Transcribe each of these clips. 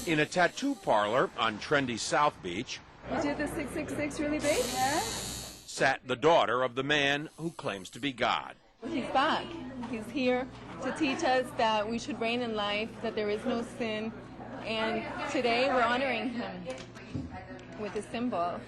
In a tattoo parlor on trendy South Beach, You did the 666 really big? Yeah. sat the daughter of the man who claims to be God. He's back. He's here to teach us that we should reign in life, that there is no sin, and today we're honoring him with a symbol.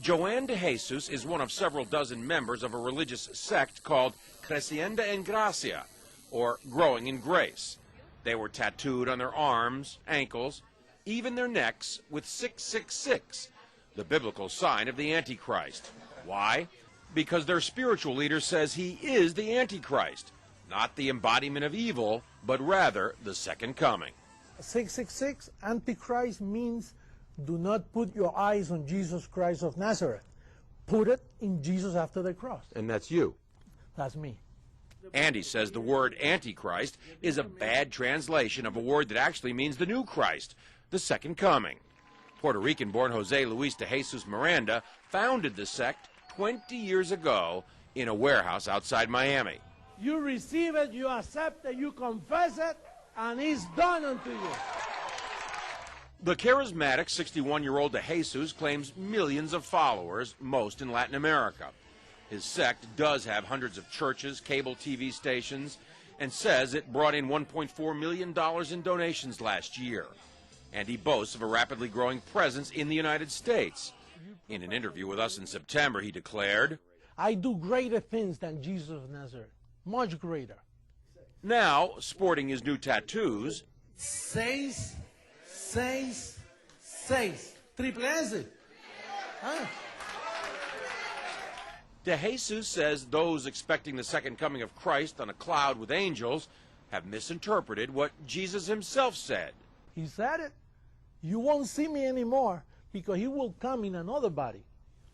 Joanne de Jesus is one of several dozen members of a religious sect called Creciendo en Gracia, or Growing in Grace. They were tattooed on their arms, ankles, even their necks with 666, the biblical sign of the Antichrist. Why? Because their spiritual leader says he is the Antichrist, not the embodiment of evil, but rather the second coming. 666, Antichrist, means do not put your eyes on Jesus Christ of Nazareth. Put it in Jesus after the cross. And that's you. That's me. Andy says the word Antichrist is a bad translation of a word that actually means the new Christ, the second coming. Puerto Rican-born Jose Luis de Jesus Miranda founded the sect 20 years ago in a warehouse outside Miami. You receive it, you accept it, you confess it, and it's done unto you. The charismatic 61-year-old de Jesus claims millions of followers, most in Latin America. His sect does have hundreds of churches, cable TV stations, and says it brought in $1.4 million in donations last year. And he boasts of a rapidly growing presence in the United States. In an interview with us in September, he declared, I do greater things than Jesus of Nazareth, much greater. Now, sporting his new tattoos, 6, 6, 6. Triple S. Huh? de Jesus says those expecting the second coming of Christ on a cloud with angels have misinterpreted what Jesus himself said. He said it. You won't see me anymore because he will come in another body,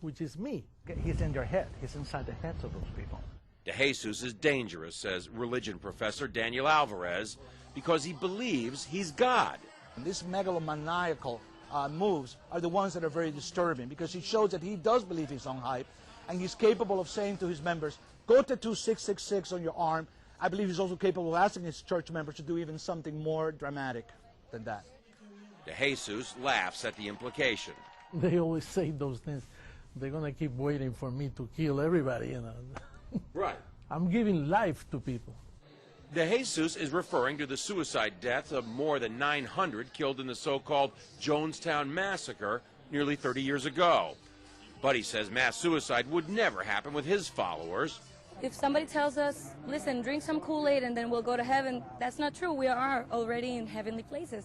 which is me. He's in their head. He's inside the heads of those people. De Jesus is dangerous, says religion professor Daniel Alvarez, because he believes he's God. These megalomaniacal moves are the ones that are very disturbing because it shows that he does believe his own hype and he's capable of saying to his members, go tattoo 666 on your arm. I believe he's also capable of asking his church members to do even something more dramatic than that. De Jesus laughs at the implication. They always say those things. They're going to keep waiting for me to kill everybody, you know. Right. I'm giving life to people. De Jesus is referring to the suicide deaths of more than 900 killed in the so-called Jonestown massacre nearly 30 years ago. But he says mass suicide would never happen with his followers. If somebody tells us, listen, drink some Kool-Aid and then we'll go to heaven, that's not true. We are already in heavenly places.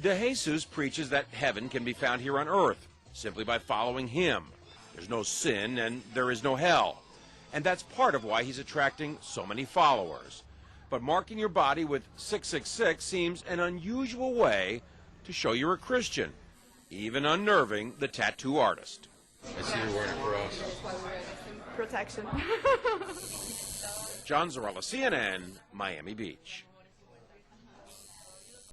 De Jesus preaches that heaven can be found here on earth simply by following him. There's no sin and there is no hell. And that's part of why he's attracting so many followers. But marking your body with 666 seems an unusual way to show you're a Christian, even unnerving the tattoo artist. I see you're wearing a cross. Protection. John Zarella, CNN, Miami Beach.